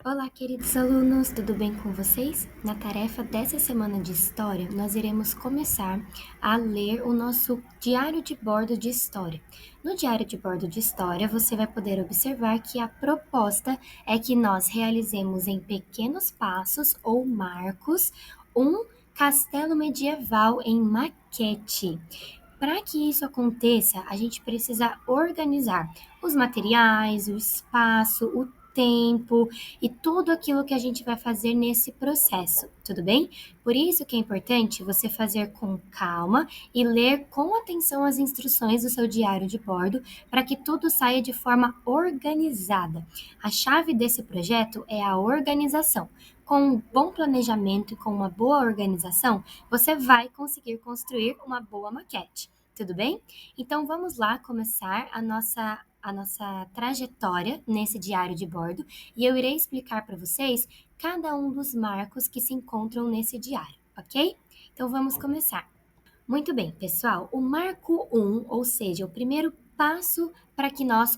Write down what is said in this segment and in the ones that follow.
Olá, queridos alunos, tudo bem com vocês? Na tarefa dessa semana de História, nós iremos começar a ler o nosso diário de bordo de História. No diário de bordo de História, você vai poder observar que a proposta é que nós realizemos em pequenos passos ou marcos um castelo medieval em maquete. Para que isso aconteça, a gente precisa organizar os materiais, o espaço, o tempo e tudo aquilo que a gente vai fazer nesse processo, tudo bem? Por isso que é importante você fazer com calma e ler com atenção as instruções do seu diário de bordo para que tudo saia de forma organizada. A chave desse projeto é a organização. Com um bom planejamento e com uma boa organização, você vai conseguir construir uma boa maquete. Tudo bem? Então vamos lá começar a nossa trajetória nesse diário de bordo e eu irei explicar para vocês cada um dos marcos que se encontram nesse diário, ok? Então vamos começar. Muito bem, pessoal. O marco um, ou seja, o primeiro passo para que nós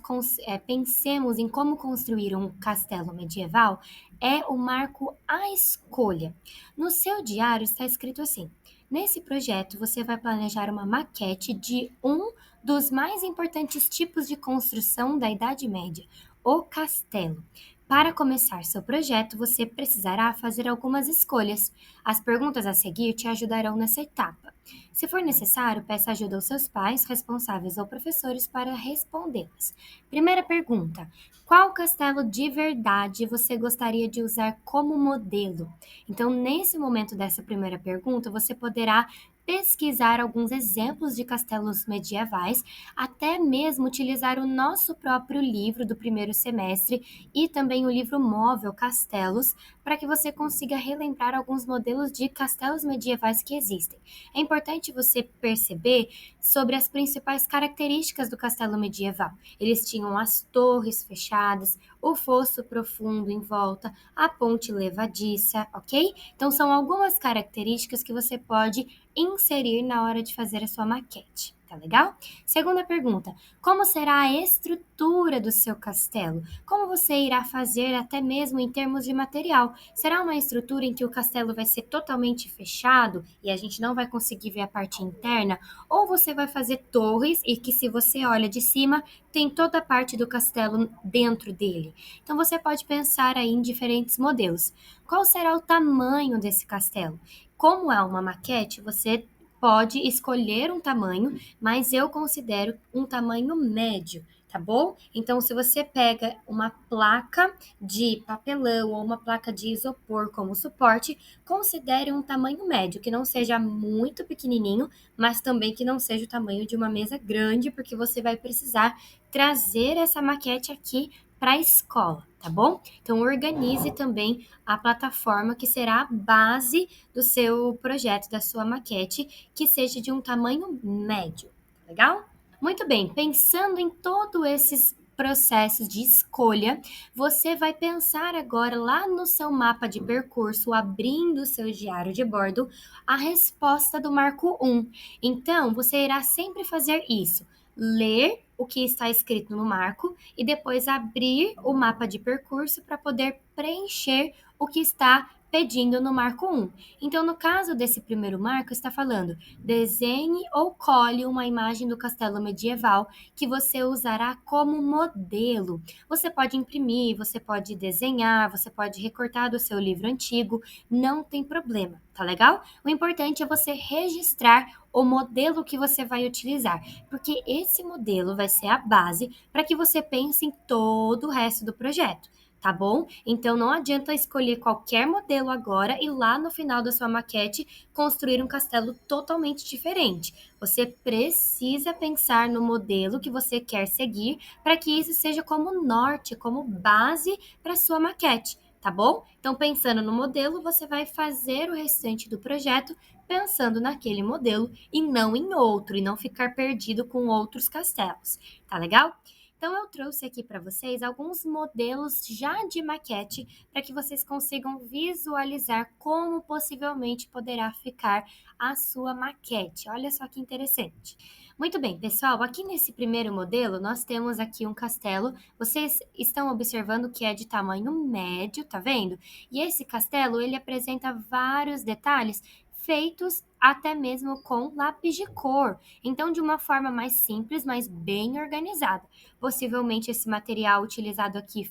pensemos em como construir um castelo medieval é o marco A Escolha. No seu diário está escrito assim: nesse projeto, você vai planejar uma maquete de um dos mais importantes tipos de construção da Idade Média, o castelo. Para começar seu projeto, você precisará fazer algumas escolhas. As perguntas a seguir te ajudarão nessa etapa. Se for necessário, peça ajuda aos seus pais, responsáveis ou professores para respondê-las. Primeira pergunta: qual castelo de verdade você gostaria de usar como modelo? Então, nesse momento dessa primeira pergunta, você poderá pesquisar alguns exemplos de castelos medievais, até mesmo utilizar o nosso próprio livro do primeiro semestre e também o livro móvel Castelos, para que você consiga relembrar alguns modelos de castelos medievais que existem. É importante você perceber sobre as principais características do castelo medieval. Eles tinham as torres fechadas, o fosso profundo em volta, a ponte levadiça, ok? Então, são algumas características que você pode inserir na hora de fazer a sua maquete. Tá legal? Segunda pergunta: como será a estrutura do seu castelo? Como você irá fazer até mesmo em termos de material? Será uma estrutura em que o castelo vai ser totalmente fechado e a gente não vai conseguir ver a parte interna? Ou você vai fazer torres e que, se você olha de cima, tem toda a parte do castelo dentro dele? Então você pode pensar aí em diferentes modelos. Qual será o tamanho desse castelo? Como é uma maquete, você pode escolher um tamanho, mas eu considero um tamanho médio, tá bom? Então, se você pega uma placa de papelão ou uma placa de isopor como suporte, considere um tamanho médio, que não seja muito pequenininho, mas também que não seja o tamanho de uma mesa grande, porque você vai precisar trazer essa maquete aqui para a escola, tá bom? Então, organize também a plataforma que será a base do seu projeto, da sua maquete, que seja de um tamanho médio, legal? Muito bem, pensando em todos esses processos de escolha, você vai pensar agora lá no seu mapa de percurso, abrindo o seu diário de bordo, a resposta do marco um. Então, você irá sempre fazer isso: ler o que está escrito no marco e depois abrir o mapa de percurso para poder preencher o que está pedindo no marco um. Então, no caso desse primeiro marco, está falando: desenhe ou cole uma imagem do castelo medieval que você usará como modelo. Você pode imprimir, você pode desenhar, você pode recortar do seu livro antigo, não tem problema, tá legal? O importante é você registrar o modelo que você vai utilizar, porque esse modelo vai ser a base para que você pense em todo o resto do projeto. Tá bom? Então não adianta escolher qualquer modelo agora e lá no final da sua maquete construir um castelo totalmente diferente. Você precisa pensar no modelo que você quer seguir para que isso seja como norte, como base para sua maquete, tá bom? Então, pensando no modelo, você vai fazer o restante do projeto pensando naquele modelo e não em outro, e não ficar perdido com outros castelos, tá legal? Então, eu trouxe aqui para vocês alguns modelos já de maquete para que vocês consigam visualizar como possivelmente poderá ficar a sua maquete. Olha só que interessante. Muito bem, pessoal, aqui nesse primeiro modelo, nós temos aqui um castelo. Vocês estão observando que é de tamanho médio, tá vendo? E esse castelo, ele apresenta vários detalhes feitos até mesmo com lápis de cor. Então, de uma forma mais simples, mas bem organizada. Possivelmente esse material utilizado aqui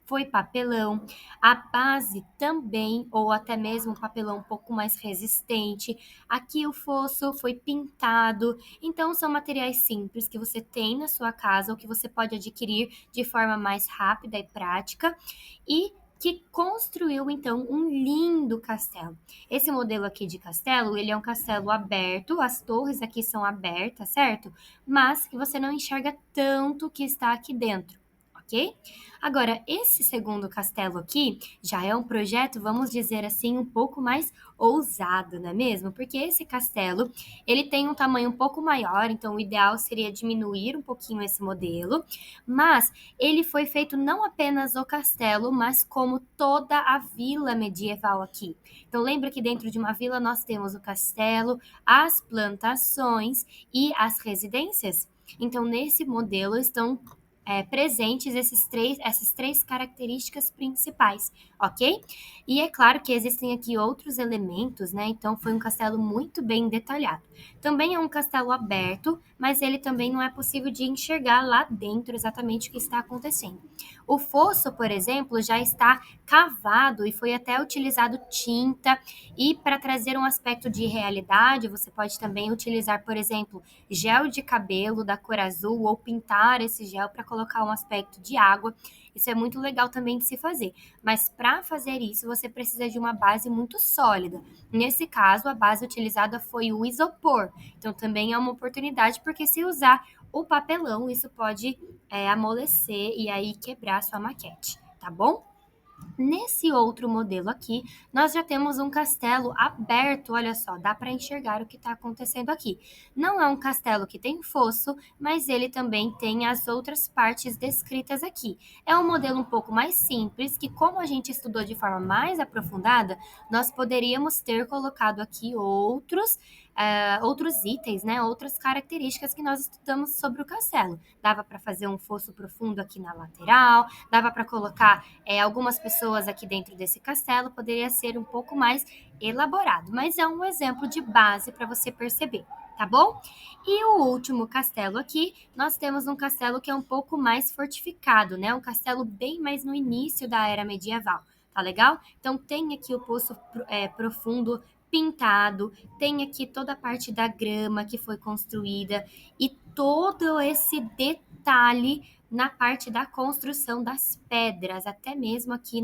foi papelão, a base também, ou até mesmo um papelão um pouco mais resistente. Aqui o fosso foi pintado, então são materiais simples que você tem na sua casa ou que você pode adquirir de forma mais rápida e prática e que construiu então um lindo castelo. Esse modelo aqui de castelo, ele é um castelo aberto, as torres aqui são abertas, certo? Mas que você não enxerga tanto o que está aqui dentro. Ok? Agora, esse segundo castelo aqui já é um projeto, vamos dizer assim, um pouco mais ousado, não é mesmo? Porque esse castelo, ele tem um tamanho um pouco maior, então o ideal seria diminuir um pouquinho esse modelo, mas ele foi feito não apenas o castelo, mas como toda a vila medieval aqui. Então lembra que dentro de uma vila nós temos o castelo, as plantações e as residências? Então nesse modelo estão presentes essas três características principais, ok? E é claro que existem aqui outros elementos, né? Então foi um castelo muito bem detalhado. Também é um castelo aberto, mas ele também não é possível de enxergar lá dentro exatamente o que está acontecendo. O fosso, por exemplo, já está cavado e foi até utilizado tinta, e para trazer um aspecto de realidade, você pode também utilizar, por exemplo, gel de cabelo da cor azul ou pintar esse gel para colocar um aspecto de água. Isso é muito legal também de se fazer. Mas para fazer isso, você precisa de uma base muito sólida. Nesse caso, a base utilizada foi o isopor. Então também é uma oportunidade, porque se usar o papelão, isso pode amolecer e aí quebrar a sua maquete, tá bom? Nesse outro modelo aqui, nós já temos um castelo aberto, olha só, dá para enxergar o que está acontecendo aqui. Não é um castelo que tem fosso, mas ele também tem as outras partes descritas aqui. É um modelo um pouco mais simples, que como a gente estudou de forma mais aprofundada, nós poderíamos ter colocado aqui outros itens, né? Outras características que nós estudamos sobre o castelo. Dava para fazer um fosso profundo aqui na lateral, dava para colocar algumas pessoas aqui dentro desse castelo, poderia ser um pouco mais elaborado, mas é um exemplo de base para você perceber, tá bom? E o último castelo aqui, nós temos um castelo que é um pouco mais fortificado, né? Um castelo bem mais no início da era medieval, tá legal? Então tem aqui o poço profundo pintado, tem aqui toda a parte da grama que foi construída e todo esse detalhe na parte da construção das pedras, até mesmo aqui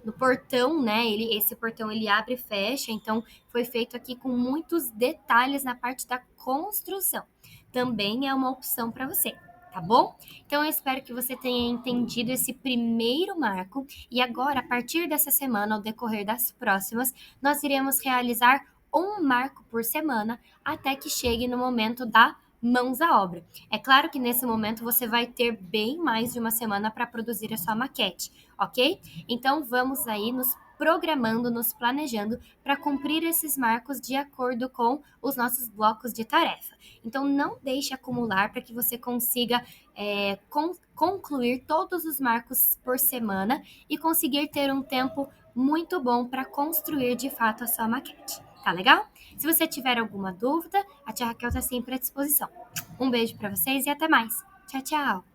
no portão, né? Esse portão ele abre e fecha, então foi feito aqui com muitos detalhes na parte da construção. Também é uma opção para você, tá bom? Então eu espero que você tenha entendido esse primeiro marco e agora, a partir dessa semana, ao decorrer das próximas, nós iremos realizar um marco por semana até que chegue no momento da mãos à obra. É claro que nesse momento você vai ter bem mais de uma semana para produzir a sua maquete, ok? Então vamos aí nos programando, nos planejando para cumprir esses marcos de acordo com os nossos blocos de tarefa. Então não deixe acumular para que você consiga concluir todos os marcos por semana e conseguir ter um tempo muito bom para construir de fato a sua maquete. Tá legal? Se você tiver alguma dúvida, a tia Raquel está sempre à disposição. Um beijo para vocês e até mais. Tchau, tchau!